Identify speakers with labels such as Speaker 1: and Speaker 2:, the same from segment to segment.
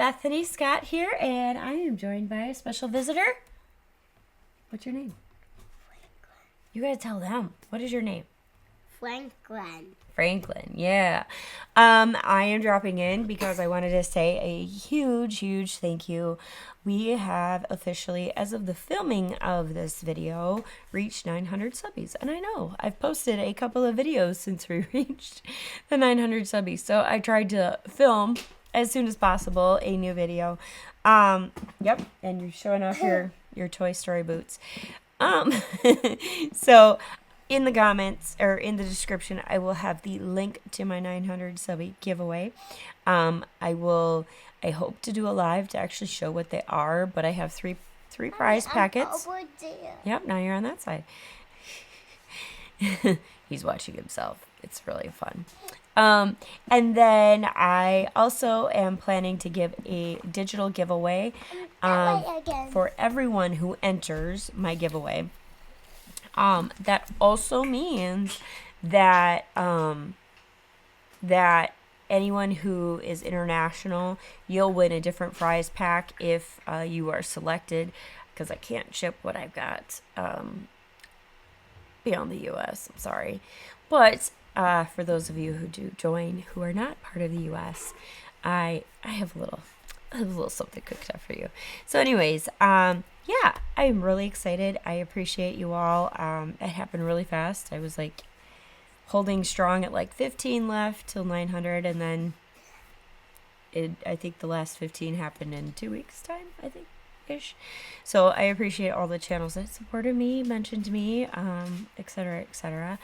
Speaker 1: Bethany Scott here, and I am joined by a special visitor. What's your name?
Speaker 2: Franklin.
Speaker 1: You gotta tell them. What is your name?
Speaker 2: Franklin.
Speaker 1: Franklin, yeah. I am dropping in because I wanted to say a huge thank you. We have officially, as of the filming of this video, reached 900 subbies. And I know, I've posted a couple of videos since we reached the 900 subbies. So I tried to film as soon as possible a new video. Yep, and you're showing off your Toy Story boots. So in the comments or in the description, I will have the link to my 900 subby giveaway. I hope to do a live to actually show what they are, but I have three prize packets.
Speaker 2: Over there.
Speaker 1: Yep, now you're on that side. He's watching himself. It's really fun. And then I also am planning to give a digital giveaway for everyone who enters my giveaway. That also means that that anyone who is international, you'll win a different prize pack if you are selected, because I can't ship what I've got beyond the U.S. I'm sorry. But for those of you who do join who are not part of the U.S., I have a little something cooked up for you. So anyways, yeah, I'm really excited. I appreciate you all. It happened really fast. I was like holding strong at like 15 left till 900, and then I think the last 15 happened in 2 weeks' time, I think, ish. So I appreciate all the channels that supported me, mentioned me, etc., etc.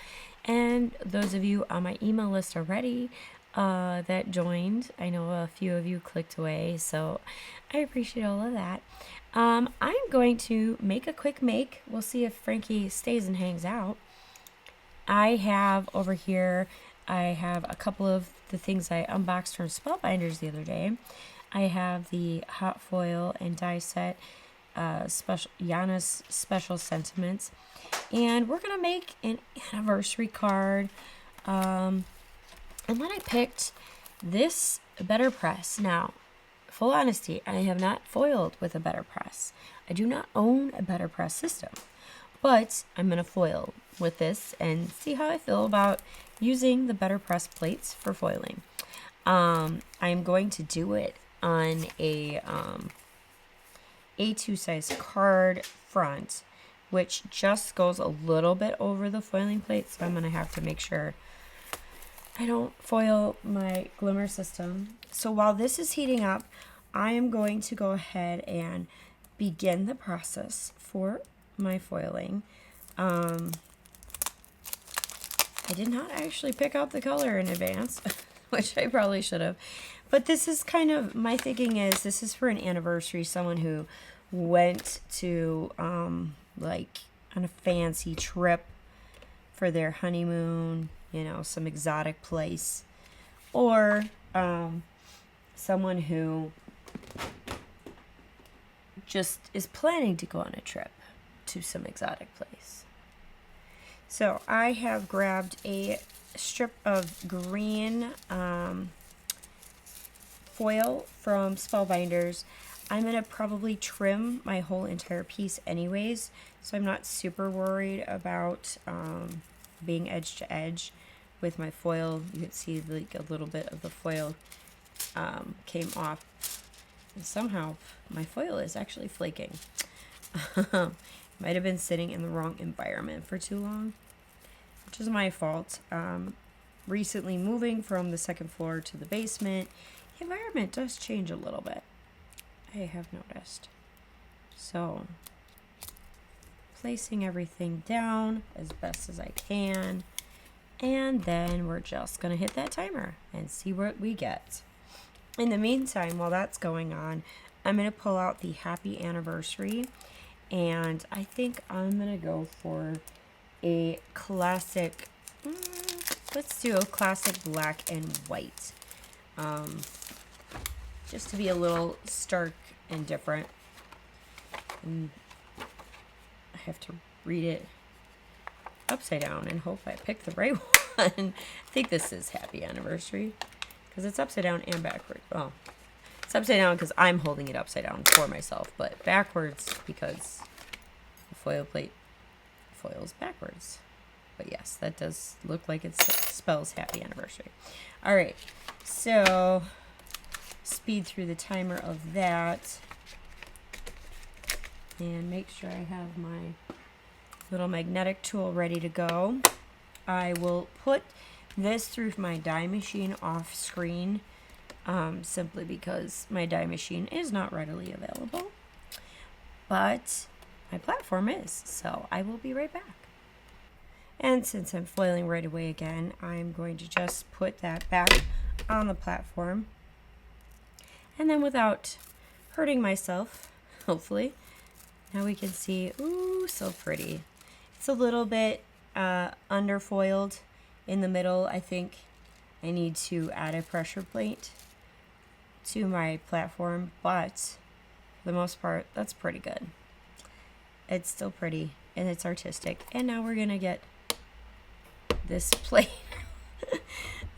Speaker 1: And those of you on my email list already that joined. I know a few of you clicked away, so I appreciate all of that. I'm going to make a quick make. We'll see if Frankie stays and hangs out. I have over here, I have a couple of the things I unboxed from Spellbinders the other day. I have the hot foil and die set Giannis Special Sentiments, and we're gonna make an anniversary card. And then I picked this Better Press. Now, full honesty, I have not foiled with a Better Press. I do not own a Better Press system, but I'm going to foil with this and see how I feel about using the Better Press plates for foiling. I'm going to do it on a A2 size card front, which just goes a little bit over the foiling plate, so I'm going to have to make sure I don't foil my glimmer system. So while this is heating up, I am going to go ahead and begin the process for my foiling. I did not actually pick out the color in advance, which I probably should have. But this is kind of, my thinking is this is for an anniversary, someone who went to like on a fancy trip for their honeymoon, you know, some exotic place, or someone who just is planning to go on a trip to some exotic place. So I have grabbed a strip of green foil from Spellbinders. I'm going to probably trim my whole entire piece anyways, so I'm not super worried about being edge to edge with my foil. You can see like a little bit of the foil came off, and somehow my foil is actually flaking. Might have been sitting in the wrong environment for too long, which is my fault. Recently moving from the second floor to the basement, the environment does change a little bit, I have noticed. So placing everything down as best as I can, and then we're just gonna hit that timer and see what we get. In the meantime, while that's going on, I'm gonna pull out the Happy Anniversary, and I think I'm gonna go for a classic, let's do a classic black and white, just to be a little stark and different. And I have to read it upside down and hope I pick the right one. I think this is Happy Anniversary because it's upside down and backward. Well, It's upside down because I'm holding it upside down for myself, but backwards because the foil plate foils backwards. But yes, that does look like it spells happy anniversary. All right, so speed through the timer of that and make sure I have my little magnetic tool ready to go. I will put this through my die machine off screen simply because my die machine is not readily available, but my platform is, so I will be right back. And since I'm foiling right away again, I'm going to just put that back on the platform. And then without hurting myself, hopefully, now we can see, ooh, so pretty. It's a little bit underfoiled in the middle. I think I need to add a pressure plate to my platform, but for the most part, that's pretty good. It's still pretty and it's artistic. And now we're gonna get this plate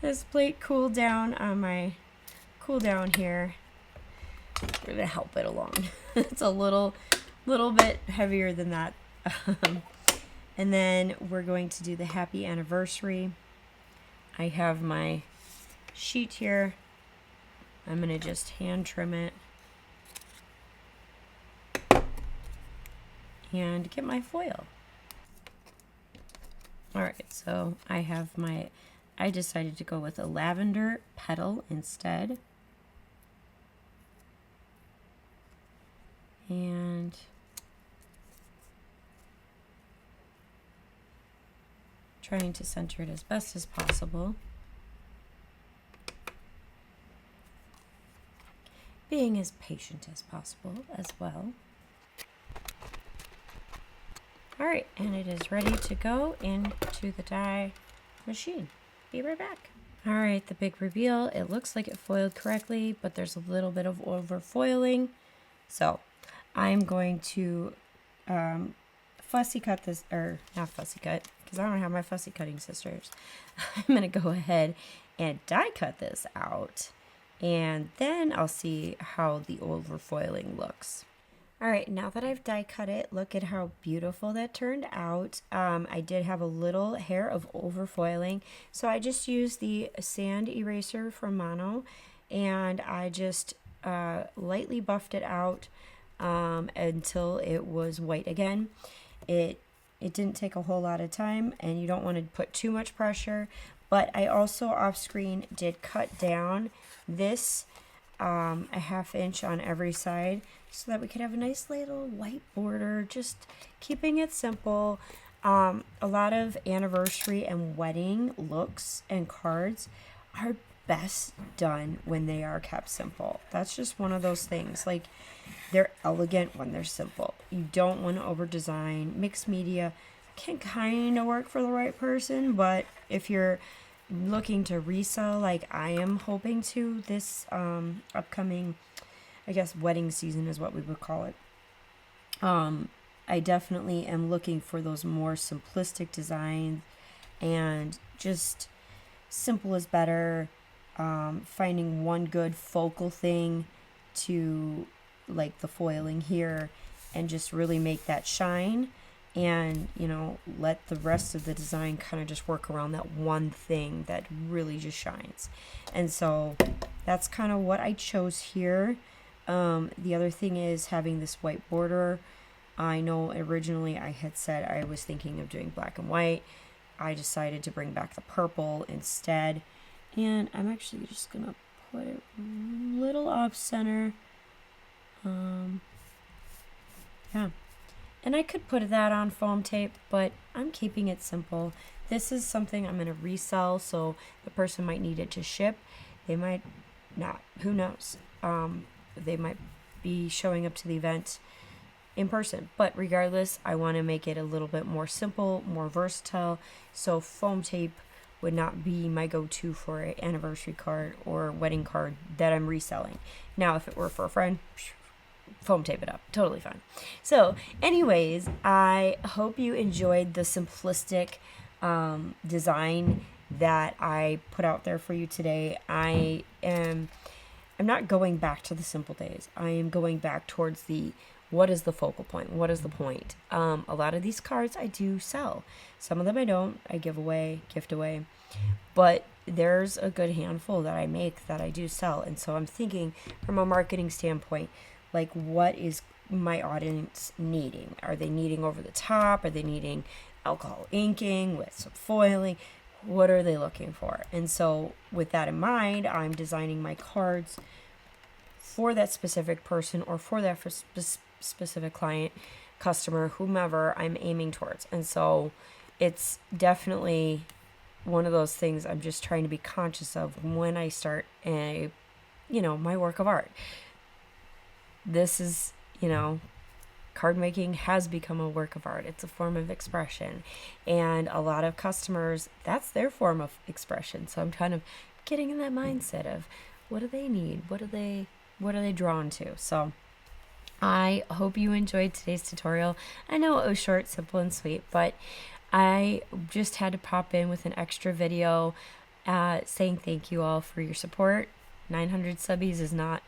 Speaker 1: this plate cooled down on my cool down here. We're gonna help it along. It's a little bit heavier than that. And then we're going to do the happy anniversary. I have my sheet here. I'm gonna just hand trim it and get my foil. Alright, so I decided to go with a lavender petal instead. And trying to center it as best as possible. Being as patient as possible as well. Alright, and it is ready to go into the die machine. Be right back. Alright, the big reveal. It looks like it foiled correctly, but there's a little bit of over foiling. So I'm going to fussy cut this, or not fussy cut, because I don't have my fussy cutting scissors. I'm going to go ahead and die cut this out, and then I'll see how the over foiling looks. Alright, now that I've die cut it, look at how beautiful that turned out. I did have a little hair of overfoiling, so I just used the sand eraser from Mono, and I just lightly buffed it out until it was white again. It didn't take a whole lot of time, and you don't want to put too much pressure, but I also off screen did cut down this a ½ inch on every side so that we could have a nice little white border, just keeping it simple. A lot of anniversary and wedding looks and cards are best done when they are kept simple. That's just one of those things. Like, they're elegant when they're simple. You don't want to over design. Mixed media can kind of work for the right person, but if you're looking to resell like I am hoping to this upcoming, I guess, wedding season is what we would call it, I definitely am looking for those more simplistic designs, and just simple is better. Finding one good focal thing to, like the foiling here, and just really make that shine, and let the rest of the design kind of just work around that one thing that really just shines. And so that's kind of what I chose here. The other thing is having this white border. I know originally I had said I was thinking of doing black and white. I decided to bring back the purple instead, and I'm actually just gonna put it a little off center. Yeah. And I could put that on foam tape, but I'm keeping it simple. This is something I'm going to resell, so the person might need it to ship. They might not. Who knows? They might be showing up to the event in person. But regardless, I want to make it a little bit more simple, more versatile. So foam tape would not be my go-to for an anniversary card or wedding card that I'm reselling. Now, if it were for a friend, foam tape it up, totally fine. So anyways, I hope you enjoyed the simplistic design that I put out there for you today. I am I'm not going back to the simple days. I am going back towards the what is the focal point? What is the point? A lot of these cards I do sell. Some of them I don't. I give away, gift away. But there's a good handful that I make that I do sell. And so I'm thinking from a marketing standpoint, like, what is my audience needing? Are they needing over the top? Are they needing alcohol inking with some foiling? What are they looking for? And so with that in mind, I'm designing my cards for that specific person or for that specific client, customer, whomever I'm aiming towards. And so it's definitely one of those things I'm just trying to be conscious of when I start my work of art. This is, card making has become a work of art. It's a form of expression. And a lot of customers, that's their form of expression. So I'm kind of getting in that mindset of what do they need? What are they drawn to? So I hope you enjoyed today's tutorial. I know it was short, simple, and sweet, but I just had to pop in with an extra video saying thank you all for your support. 900 subbies is not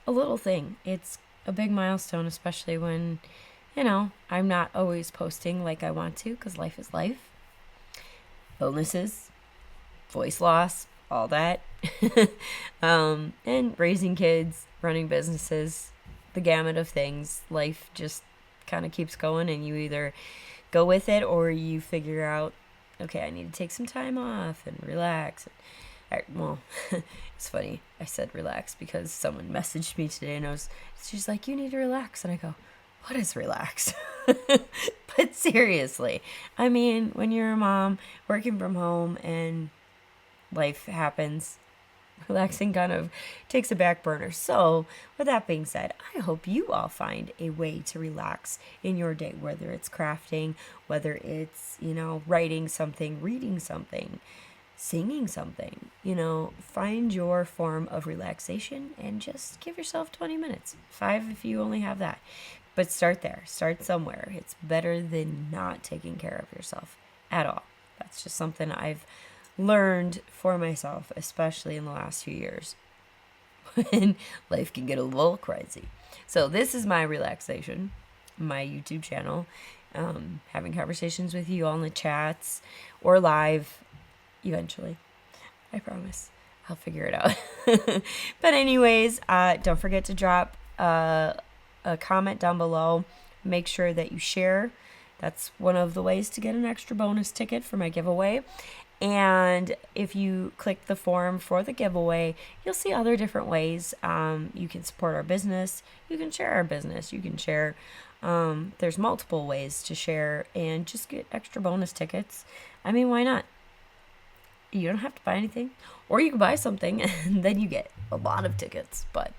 Speaker 1: a little thing. It's a big milestone, especially when, I'm not always posting like I want to, because life is life. Illnesses, voice loss, all that. And raising kids, running businesses, the gamut of things. Life just kind of keeps going, and you either go with it or you figure out, okay, I need to take some time off and relax. Well, it's funny. I said relax because someone messaged me today and she's like, you need to relax. And I go, what is relax? But seriously, I mean, when you're a mom working from home and life happens, relaxing kind of takes a back burner. So with that being said, I hope you all find a way to relax in your day, whether it's crafting, whether it's, writing something, reading something, singing something. Find your form of relaxation and just give yourself 20 minutes, 5 if you only have that. But start there, start somewhere. It's better than not taking care of yourself at all. That's just something I've learned for myself, especially in the last few years when life can get a little crazy. So this is my relaxation, my YouTube channel, having conversations with you all in the chats or live eventually. I promise. I'll figure it out. But anyways, don't forget to drop a comment down below. Make sure that you share. That's one of the ways to get an extra bonus ticket for my giveaway. And if you click the form for the giveaway, you'll see other different ways you can support our business. You can share our business. You can share. There's multiple ways to share and just get extra bonus tickets. I mean, why not? You don't have to buy anything, or you can buy something and then you get a lot of tickets. But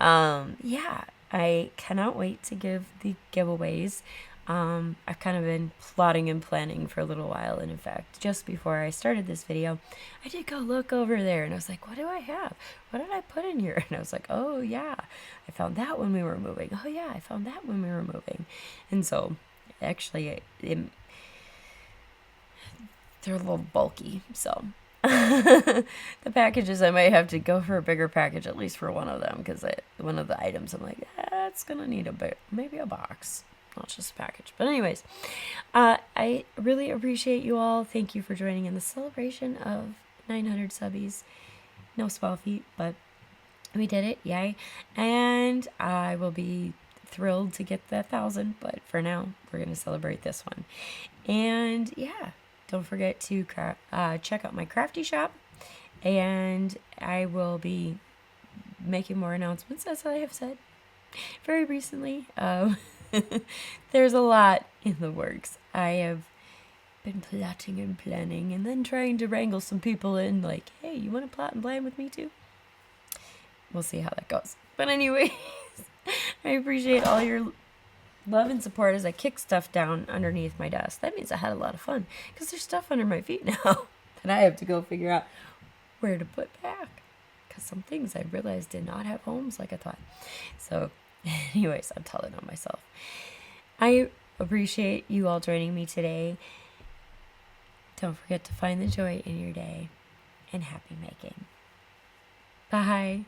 Speaker 1: yeah, I cannot wait to give the giveaways. I've kind of been plotting and planning for a little while, and in fact, just before I started this video, I did go look over there, and I was like, what do I have? What did I put in here? And I was like, oh yeah, I found that when we were moving. Oh yeah, I found that when we were moving. And so actually they're a little bulky, so the packages, I might have to go for a bigger package, at least for one of them, because one of the items I'm like, it's gonna need maybe a box, not just a package. But anyways, I really appreciate you all. Thank you for joining in the celebration of 900 subbies. No small feat, but we did it, yay. And I will be thrilled to get the 1,000, but for now we're gonna celebrate this one. And yeah, don't forget to check out my crafty shop, and I will be making more announcements, as I have said very recently. There's a lot in the works. I have been plotting and planning, and then trying to wrangle some people in, like, hey, you want to plot and plan with me too? We'll see how that goes. But anyways, I appreciate all your love and support as I kick stuff down underneath my desk. That means I had a lot of fun, because there's stuff under my feet now that I have to go figure out where to put back, because some things I realized did not have homes like I thought. So anyways, I'm telling on myself. I appreciate you all joining me today. Don't forget to find the joy in your day, and happy making. Bye.